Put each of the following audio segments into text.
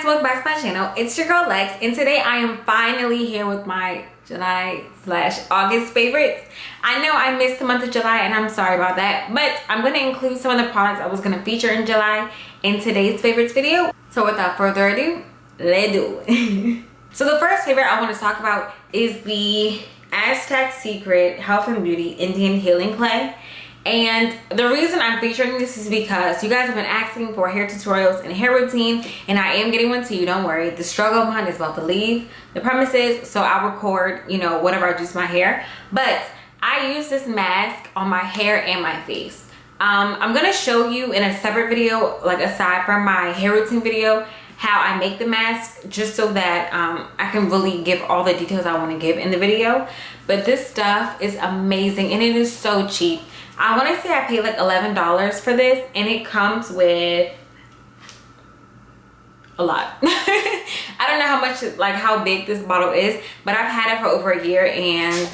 guys, welcome back to my channel. It's your girl Lex, and today I am finally here with my July/August favorites. I know I missed the month of July and I'm sorry about that, but I'm going to include some of the products I was going to feature in July in today's favorites video. So without further ado, let's do it. So the first favorite I want to talk about is the Aztec Secret Health and Beauty Indian Healing Clay. And the reason I'm featuring this is because you guys have been asking for hair tutorials and hair routine, and I am getting one to you, don't worry. The struggle behind is about to leave the premises, so I'll record, you know, whatever I do to my hair. But I use this mask on my hair and my face. I'm gonna show you in a separate video, like aside from my hair routine video, how I make the mask, just so that I can really give all the details I want to give in the video. But this stuff is amazing and it is so cheap. I want to say I paid like $11 for this, and it comes with a lot. I don't know how much, like how big this bottle is, but I've had it for over a year and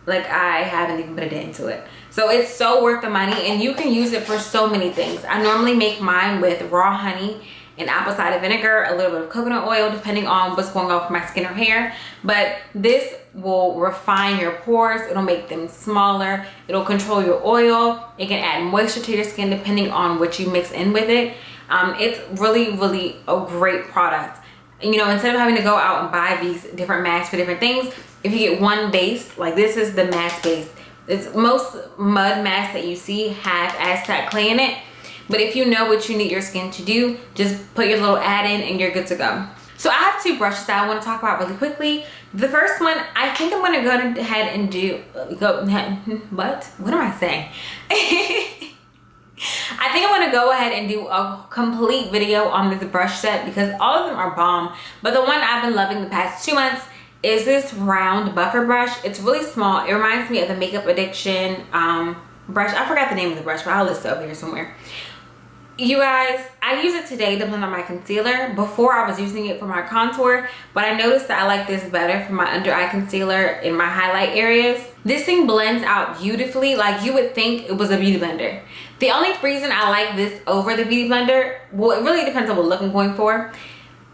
like I haven't even put a dent into it. So it's so worth the money, and you can use it for so many things. I normally make mine with raw honey and apple cider vinegar, a little bit of coconut oil, depending on what's going on with my skin or hair. But this will refine your pores, it'll make them smaller, it'll control your oil, it can add moisture to your skin depending on what you mix in with it. It's really a great product. And you know, instead of having to go out and buy these different masks for different things, if you get one base, like this is the mask base. It's most mud masks that you see have Aztec clay in it. But if you know what you need your skin to do, just put your little ad in and you're good to go. So I have two brushes that I want to talk about really quickly. The first one, I think I'm going to go ahead and do, what am I saying? I think I'm going to go ahead and do a complete video on this brush set because all of them are bomb. But the one I've been loving the past 2 months is this round buffer brush. It's really small. It reminds me of the Makeup Addiction brush. I forgot the name of the brush, but I'll list it over here somewhere. You guys, I use it today to blend on my concealer. Before I was using it for my contour, but I noticed that I like this better for my under eye concealer in my highlight areas. This thing blends out beautifully, like you would think it was a beauty blender. The only reason I like this over the beauty blender, well, it really depends on what look I'm going for.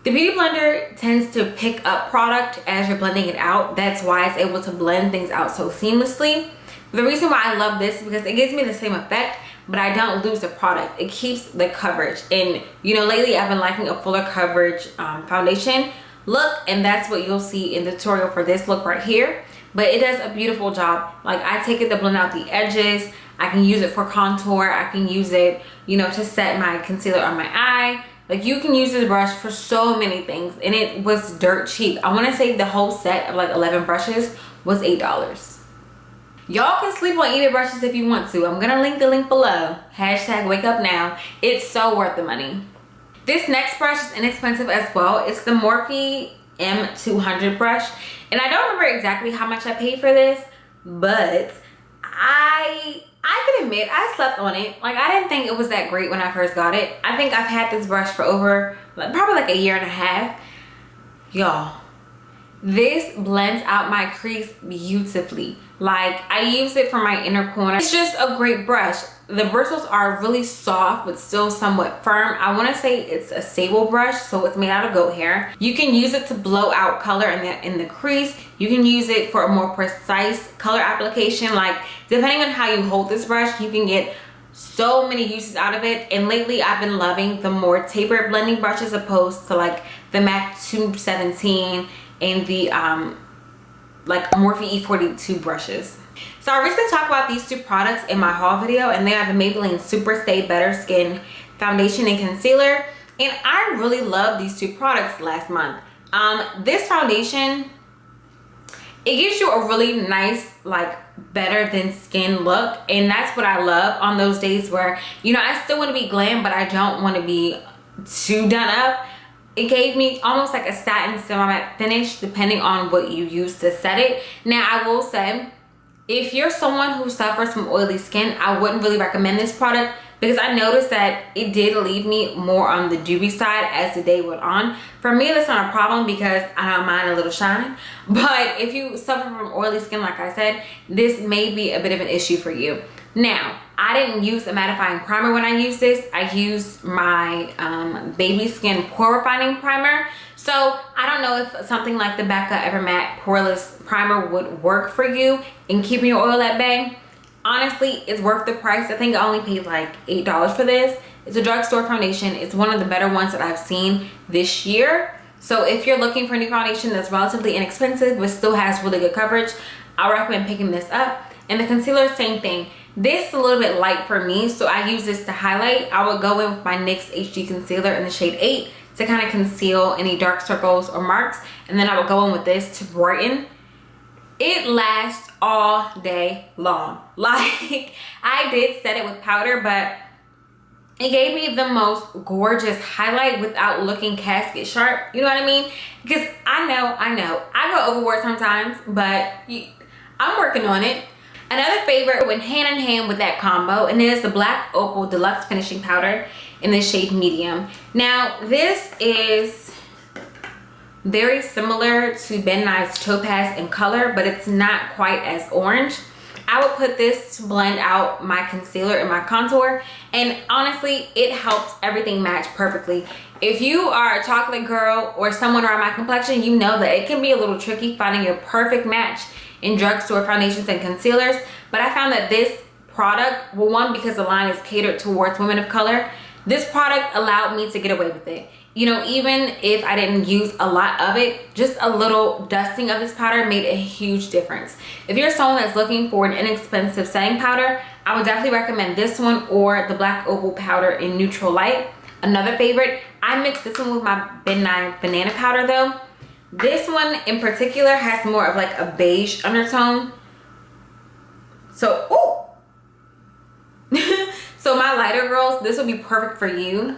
The beauty blender tends to pick up product as you're blending it out. That's why it's able to blend things out so seamlessly. The reason why I love this is because it gives me the same effect, but I don't lose the product. It keeps the coverage. And you know, lately I've been liking a fuller coverage foundation look, and that's what you'll see in the tutorial for this look right here. But it does a beautiful job. Like I take it to blend out the edges. I can use it for contour. I can use it, you know, to set my concealer on my eye. Like you can use this brush for so many things, and it was dirt cheap. I want to say the whole set of like 11 brushes was $8. Y'all can sleep on eBay brushes if you want to. I'm gonna link the link below. Hashtag wake up now. It's so worth the money. This next brush is inexpensive as well. It's the Morphe M200 brush. And I don't remember exactly how much I paid for this, but I can admit I slept on it. Like I didn't think it was that great when I first got it. I think I've had this brush for over probably like a year and a half. Y'all, this blends out my crease beautifully. Like I use it for my inner corner. It's just a great brush. The bristles are really soft but still somewhat firm. I want to say it's a sable brush, so it's made out of goat hair. You can use it to blow out color in the crease. You can use it for a more precise color application. Like depending on how you hold this brush, you can get so many uses out of it. And lately I've been loving the more tapered blending brushes opposed to like the MAC 217 and the like Morphe E42 brushes. So I recently talked about these two products in my haul video, and they are the Maybelline Super Stay Better Skin Foundation and Concealer. And I really love these two products last month. This foundation, it gives you a really nice, like better than skin look. And that's what I love on those days where, you know, I still want to be glam, but I don't want to be too done up. It gave me almost like a satin semi-matte finish depending on what you use to set it. Now I will say, if you're someone who suffers from oily skin, I wouldn't really recommend this product because I noticed that it did leave me more on the dewy side as the day went on. For me, that's not a problem because I don't mind a little shine. But if you suffer from oily skin, like I said, this may be a bit of an issue for you. Now, I didn't use a mattifying primer when I used this. I used my Baby Skin Pore Refining Primer. So I don't know if something like the Becca Evermatte Poreless Primer would work for you in keeping your oil at bay. Honestly, it's worth the price. I think I only paid like $8 for this. It's a drugstore foundation. It's one of the better ones that I've seen this year. So if you're looking for a new foundation that's relatively inexpensive but still has really good coverage, I recommend picking this up. And the concealer, same thing. This is a little bit light for me, so I use this to highlight. I would go in with my NYX HD concealer in the shade 8 to kind of conceal any dark circles or marks, and then I would go in with this to brighten. It lasts all day long. Like, I did set it with powder, but it gave me the most gorgeous highlight without looking casket sharp. You know what I mean? Because I know I go overboard sometimes, but I'm working on it. Another favorite went hand in hand with that combo, and it is the Black Opal Deluxe Finishing Powder in the shade Medium. Now, this is very similar to Ben Nye's Topaz in color, but it's not quite as orange. I would put this to blend out my concealer and my contour, and honestly, it helps everything match perfectly. If you are a chocolate girl or someone around my complexion, you know that it can be a little tricky finding your perfect match in drugstore foundations and concealers, but I found that this product, well, one, because the line is catered towards women of color, this product allowed me to get away with it. You know, even if I didn't use a lot of it, just a little dusting of this powder made a huge difference. If you're someone that's looking for an inexpensive setting powder, I would definitely recommend this one or the Black Opal powder in Neutral Light. Another favorite, I mixed this one with my Ben Nye Banana Powder though. This one in particular has more of like a beige undertone. So, so my lighter girls, this will be perfect for you.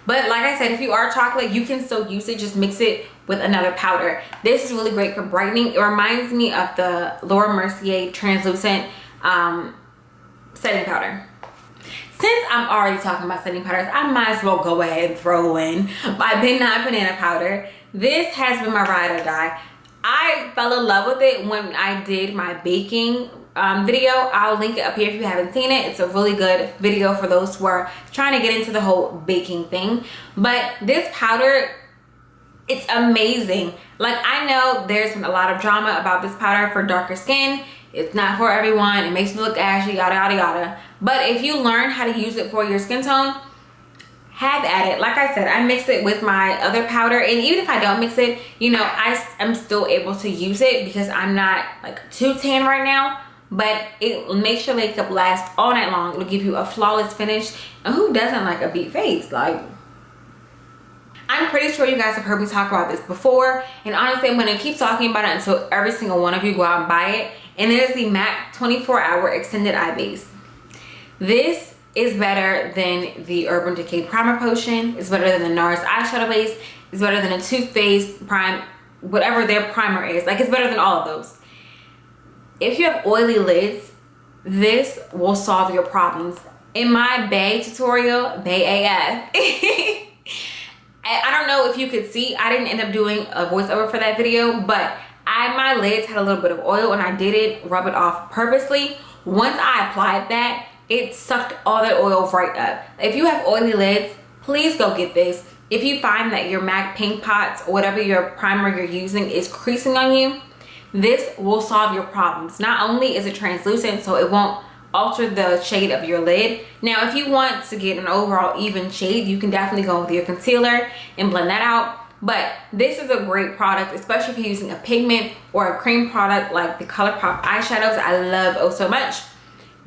But like I said, if you are chocolate, you can still use it. Just mix it with another powder. This is really great for brightening. It reminds me of the Laura Mercier translucent setting powder. Since I'm already talking about setting powders, I might as well go ahead and throw in my Ben Nye Banana Powder. This has been my ride or die. I fell in love with it when I did my baking video. I'll link it up here if you haven't seen it. It's a really good video for those who are trying to get into the whole baking thing. But this powder, it's amazing. Like, I know there's been a lot of drama about this powder for darker skin. It's not for everyone. It makes you look ashy, yada yada yada. But if you learn how to use it for your skin tone, have at it. Like I said, I mix it with my other powder, and even if I don't mix it, you know, I am still able to use it because I'm not like too tan right now. But it makes your makeup last all night long. It'll give you a flawless finish. And who doesn't like a beat face? Like, I'm pretty sure you guys have heard me talk about this before, and honestly, I'm gonna keep talking about it until every single one of you go out and buy it. And it is the MAC 24-Hour Extended Eye Base. This is better than the Urban Decay Primer Potion. It's better than the NARS eyeshadow base. It's better than a Too Faced prime, whatever their primer is. Like, it's better than all of those. If you have oily lids, this will solve your problems. In my Bay tutorial, Bay AF, I don't know if you could see, I didn't end up doing a voiceover for that video, but my lids had a little bit of oil and I didn't rub it off purposely. Once I applied that, it sucked all that oil right up. If you have oily lids, please go get this. If you find that your MAC Pink Pots or whatever your primer you're using is creasing on you, this will solve your problems. Not only is it translucent, so it won't alter the shade of your lid. Now, if you want to get an overall even shade, you can definitely go with your concealer and blend that out. But this is a great product, especially if you're using a pigment or a cream product like the ColourPop eyeshadows. I love oh so much.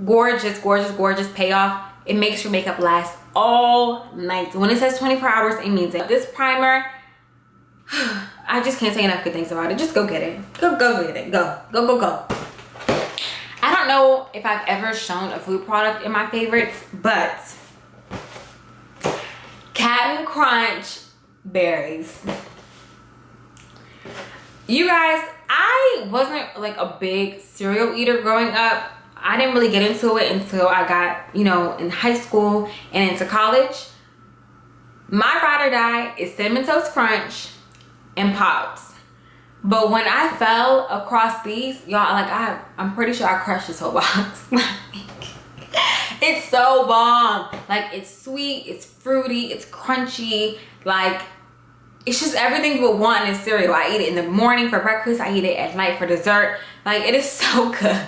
Gorgeous, gorgeous, gorgeous payoff. It makes your makeup last all night. When it says 24 hours, it means it. This primer, I just can't say enough good things about it. Just go get it. Go get it. Go. I don't know if I've ever shown a food product in my favorites, but Cap'n Crunch berries. You guys, I wasn't like a big cereal eater growing up. I didn't really get into it until I got, you know, in high school and into college. My ride or die is Cinnamon Toast Crunch and Pops. But when I fell across these, y'all, like I'm pretty sure I crushed this whole box. It's so bomb. Like, it's sweet, it's fruity, it's crunchy. Like, it's just everything you would want in a cereal. I eat it in the morning for breakfast. I eat it at night for dessert. Like, it is so good.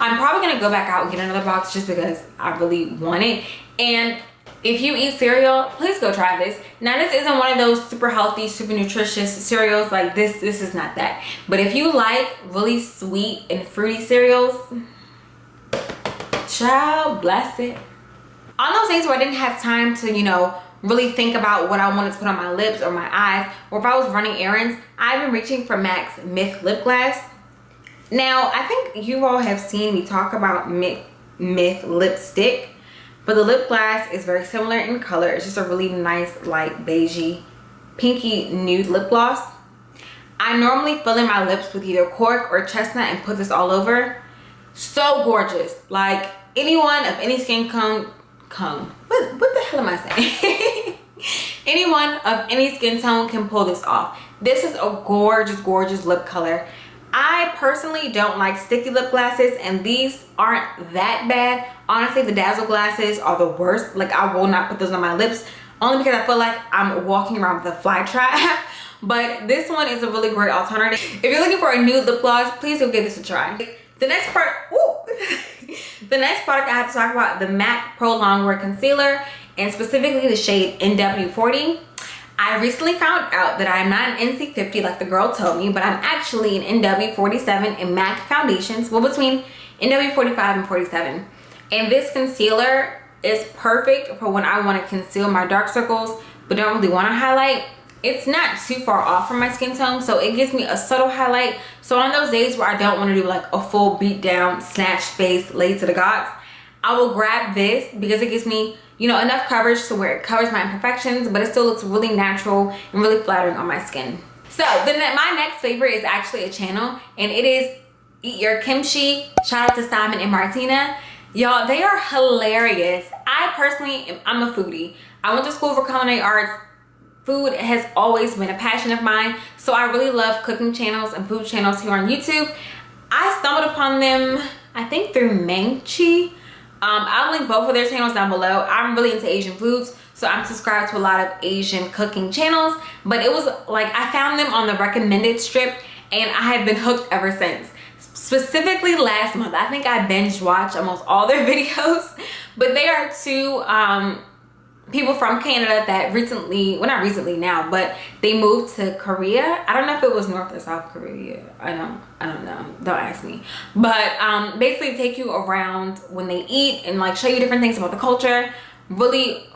I'm probably gonna go back out and get another box just because I really want it. And if you eat cereal, please go try this. Now, this isn't one of those super healthy, super nutritious cereals. Like, this is not that. But if you like really sweet and fruity cereals, child, bless it. On those days where I didn't have time to, you know, really think about what I wanted to put on my lips or my eyes, or if I was running errands, I've been reaching for MAC's Myth lip gloss. Now, I think you all have seen me talk about Myth lipstick, but the lip gloss is very similar in color. It's just a really nice, light, beigey, pinky nude lip gloss. I normally fill in my lips with either cork or chestnut and put this all over. So gorgeous. Like, anyone of any skin tone, what the hell am I saying? Anyone of any skin tone can pull this off. This is a gorgeous, gorgeous lip color. I personally don't like sticky lip glosses, and these aren't that bad. Honestly, the Dazzle glasses are the worst. Like, I will not put those on my lips, only because I feel like I'm walking around with a fly trap. But this one is a really great alternative. If you're looking for a nude lip gloss, please go give this a try. The next the next product I have to talk about, the MAC Pro Longwear Concealer, and specifically the shade NW40. I recently found out that I'm not an NC50 like the girl told me, but I'm actually an NW47 in MAC foundations, well, between NW45 and 47. And this concealer is perfect for when I want to conceal my dark circles but don't really want to highlight. It's not too far off from my skin tone, so it gives me a subtle highlight. So on those days where I don't want to do like a full beat down, snatch face, laid to the gods, I will grab this because it gives me, you know, enough coverage to where it covers my imperfections, but it still looks really natural and really flattering on my skin. So my next favorite is actually a channel, and it is Eat Your Kimchi. Shout out to Simon and Martina. Y'all, they are hilarious. I personally, I'm a foodie. I went to school for culinary arts. Food has always been a passion of mine, so I really love cooking channels and food channels here on YouTube. I stumbled upon them, I think, through Mangchi. I'll link both of their channels down below. I'm really into Asian foods, so I'm subscribed to a lot of Asian cooking channels, but it was like I found them on the recommended strip, and I have been hooked ever since. Specifically last month, I think I binge watched almost all their videos, but they are two people from Canada that recently, well, not recently now, but they moved to Korea. I don't know if it was North or South Korea. I don't know. Don't ask me. But basically take you around when they eat and like show you different things about the culture. Really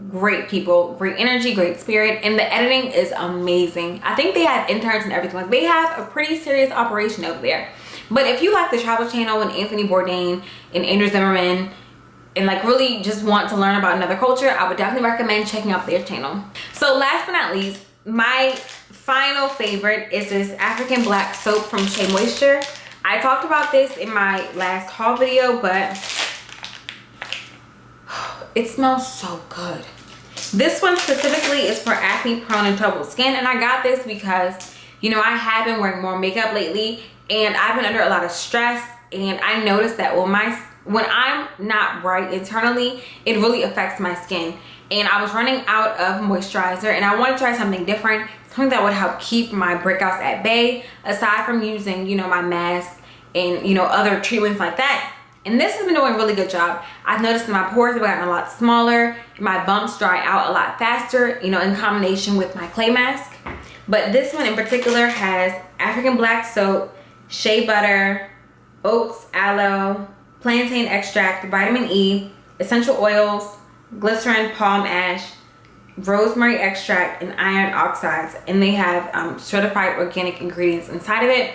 great people, great energy, great spirit, and the editing is amazing. I think they have interns and everything. Like, they have a pretty serious operation over there. But if you like the Travel Channel and Anthony Bourdain and Andrew Zimmerman, and like really just want to learn about another culture, I would definitely recommend checking out their channel. So last but not least, my final favorite is this African Black soap from Shea Moisture. I talked about this in my last haul video, but it smells so good. This one specifically is for acne prone and troubled skin, and I got this because, you know, I have been wearing more makeup lately, and I've been under a lot of stress, and I noticed that when I'm not right internally, it really affects my skin. And I was running out of moisturizer, and I want to try something different, something that would help keep my breakouts at bay, aside from using, you know, my mask and, you know, other treatments like that. And this has been doing a really good job. I've noticed that my pores have gotten a lot smaller, my bumps dry out a lot faster, you know, in combination with my clay mask. But this one in particular has African Black soap, shea butter, oats, aloe, plantain extract, vitamin E, essential oils, glycerin, palm ash, rosemary extract, and iron oxides. And they have certified organic ingredients inside of it.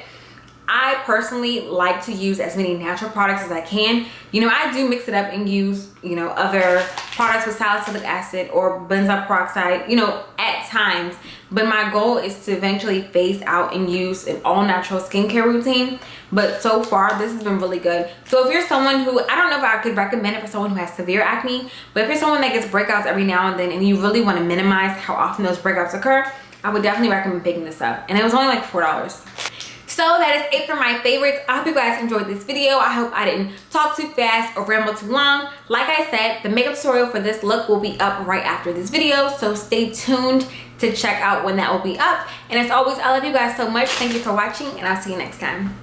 I personally like to use as many natural products as I can. You know, I do mix it up and use, you know, other products with salicylic acid or benzoyl peroxide, you know, at times. But my goal is to eventually phase out and use an all-natural skincare routine. But so far, this has been really good. So if you're someone who, I don't know if I could recommend it for someone who has severe acne, but if you're someone that gets breakouts every now and then and you really want to minimize how often those breakouts occur, I would definitely recommend picking this up. And it was only like $4. So So that is it for my favorites. I hope you guys enjoyed this video. I hope I didn't talk too fast or ramble too long. Like I said, the makeup tutorial for this look will be up right after this video, so stay tuned to check out when that will be up. And as always, I love you guys so much. Thank you for watching, and I'll see you next time.